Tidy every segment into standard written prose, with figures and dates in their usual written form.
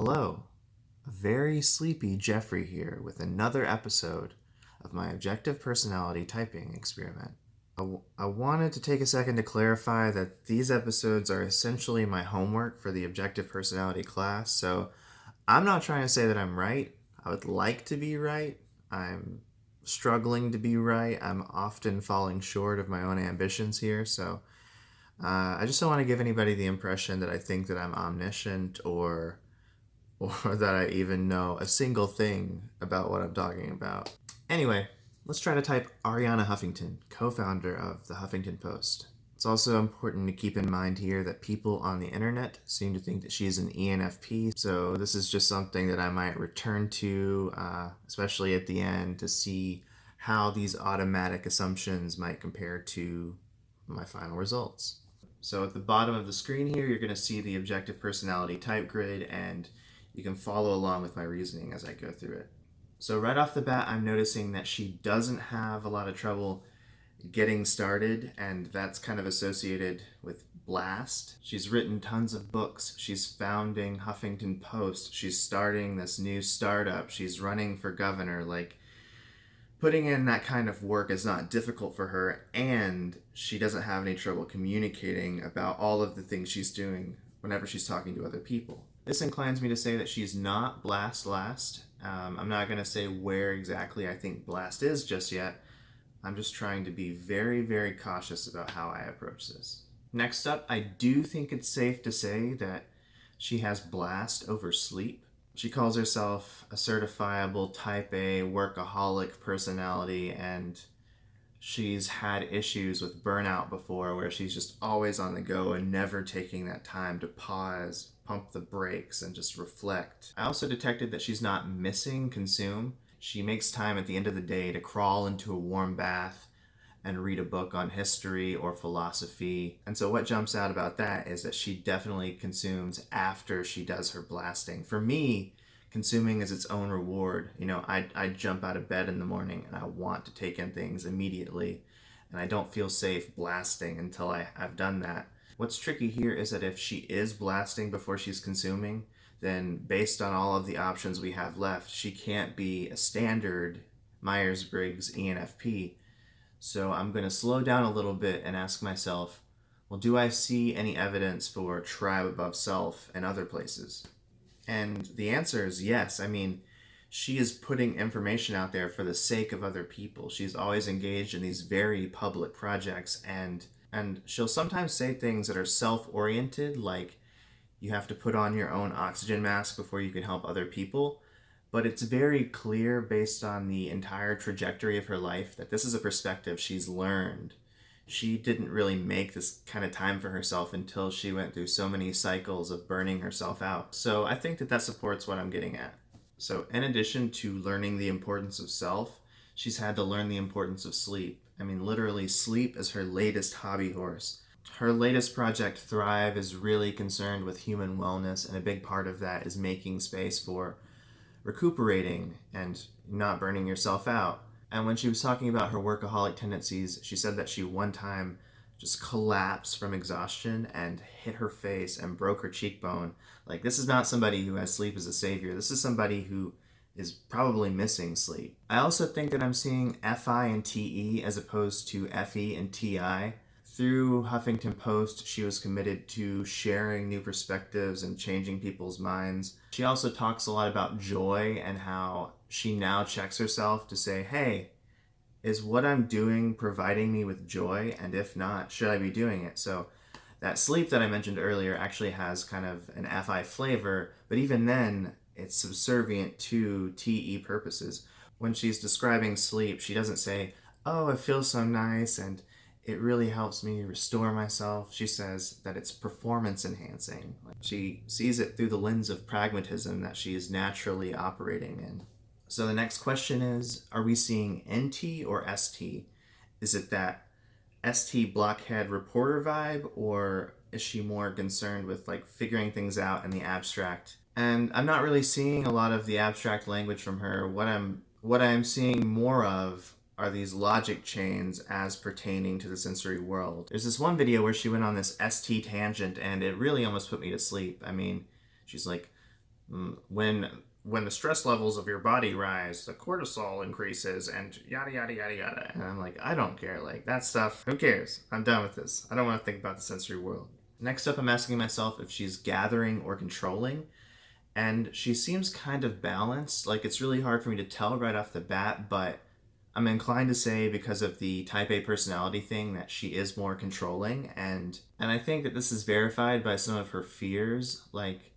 Hello, a very sleepy Jeffrey here with another episode of my objective personality typing experiment. I wanted to take a second to clarify that these episodes are essentially my homework for the objective personality class, so I'm not trying to say that I'm right. I would like to be right. I'm struggling to be right. I'm often falling short of my own ambitions here, so I just don't want to give anybody the impression that I think that I'm omniscient or that I even know a single thing about what I'm talking about. Anyway, let's try to type Arianna Huffington, co-founder of the Huffington Post. It's also important to keep in mind here that people on the internet seem to think that she's an ENFP, so this is just something that I might return to, especially at the end, to see how these automatic assumptions might compare to my final results. So at the bottom of the screen here, you're going to see the objective personality type grid, and you can follow along with my reasoning as I go through it. So right off the bat, I'm noticing that she doesn't have a lot of trouble getting started, and that's kind of associated with blast. She's written tons of books. She's founding Huffington Post. She's starting this new startup. She's running for governor. Putting in that kind of work is not difficult for her, and she doesn't have any trouble communicating about all of the things she's doing whenever she's talking to other people. This inclines me to say that she's not blast last. I'm not going to say where exactly I think blast is just yet. I'm just trying to be very, very cautious about how I approach this. Next up, I do think it's safe to say that she has blast over sleep. She calls herself a certifiable type A workaholic personality, and she's had issues with burnout before where she's just always on the go and never taking that time to pause, pump the brakes, and just reflect. I also detected that she's not missing consume. She makes time at the end of the day to crawl into a warm bath and read a book on history or philosophy. And so what jumps out about that is that she definitely consumes after she does her blasting. For me, consuming is its own reward. I jump out of bed in the morning and I want to take in things immediately, and I don't feel safe blasting until I've done that. What's tricky here is that if she is blasting before she's consuming, then based on all of the options we have left, she can't be a standard Myers-Briggs ENFP. So I'm going to slow down a little bit and ask myself, well, do I see any evidence for tribe above self in other places? And the answer is yes. I mean, she is putting information out there for the sake of other people. She's always engaged in these very public projects, and she'll sometimes say things that are self-oriented, like you have to put on your own oxygen mask before you can help other people. But it's very clear based on the entire trajectory of her life that this is a perspective she's learned. She didn't really make this kind of time for herself until she went through so many cycles of burning herself out. So I think that supports what I'm getting at. So in addition to learning the importance of self, she's had to learn the importance of sleep. I mean, literally, sleep is her latest hobby horse. Her latest project, Thrive, is really concerned with human wellness, and a big part of that is making space for recuperating and not burning yourself out. And when she was talking about her workaholic tendencies, she said that she one time just collapsed from exhaustion and hit her face and broke her cheekbone. Like, this is not somebody who has sleep as a savior. This is somebody who is probably missing sleep. I also think that I'm seeing FI and TE as opposed to FE and TI. Through Huffington Post, she was committed to sharing new perspectives and changing people's minds. She also talks a lot about joy and how she now checks herself to say, hey, is what I'm doing providing me with joy? And if not, should I be doing it? So that sleep that I mentioned earlier actually has kind of an FI flavor, but even then, it's subservient to TE purposes. When she's describing sleep, she doesn't say, oh, it feels so nice and it really helps me restore myself. She says that it's performance enhancing. She sees it through the lens of pragmatism that she is naturally operating in. So the next question is, are we seeing NT or ST? Is it that ST blockhead reporter vibe, or is she more concerned with figuring things out in the abstract? And I'm not really seeing a lot of the abstract language from her. What I'm seeing more of are these logic chains as pertaining to the sensory world. There's this one video where she went on this ST tangent, and it really almost put me to sleep. I mean, she's like, When the stress levels of your body rise, the cortisol increases, and yada yada yada yada. And I'm like, I don't care. Like that stuff. Who cares? I'm done with this. I don't want to think about the sensory world. Next up, I'm asking myself if she's gathering or controlling, and she seems kind of balanced. Like it's really hard for me to tell right off the bat, but I'm inclined to say because of the type A personality thing that she is more controlling, and I think that this is verified by some of her fears. Like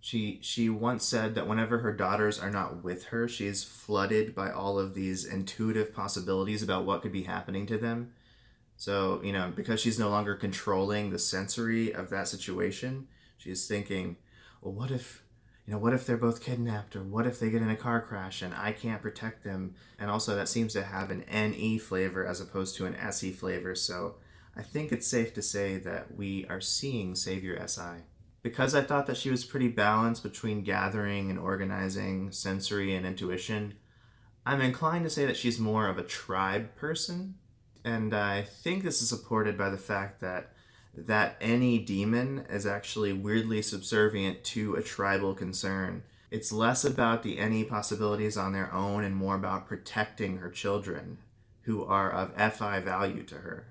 she once said that whenever her daughters are not with her, she is flooded by all of these intuitive possibilities about what could be happening to them. So, because she's no longer controlling the sensory of that situation, she's thinking, well, what if they're both kidnapped, or what if they get in a car crash and I can't protect them? And also, that seems to have an NE flavor as opposed to an SE flavor. So, I think it's safe to say that we are seeing Savior SI. Because I thought that she was pretty balanced between gathering and organizing, sensory and intuition, I'm inclined to say that she's more of a tribe person. And I think this is supported by the fact that any demon is actually weirdly subservient to a tribal concern. It's less about the any possibilities on their own and more about protecting her children, who are of FI value to her.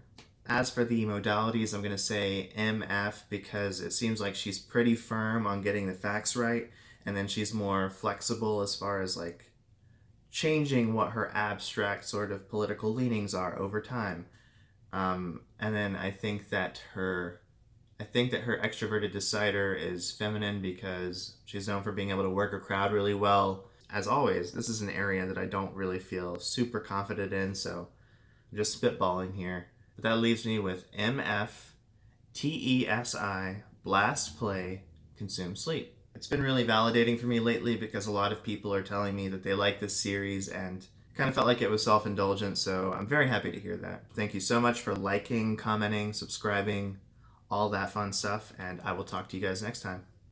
As for the modalities, I'm going to say MF because it seems like she's pretty firm on getting the facts right, and then she's more flexible as far as like changing what her abstract sort of political leanings are over time. And then I think that her extroverted decider is feminine because she's known for being able to work a crowd really well. As always, this is an area that I don't really feel super confident in, so I'm just spitballing here. But that leaves me with MF, TESI, Blast Play, Consume Sleep. It's been really validating for me lately because a lot of people are telling me that they like this series and kind of felt like it was self-indulgent, so I'm very happy to hear that. Thank you so much for liking, commenting, subscribing, all that fun stuff, and I will talk to you guys next time.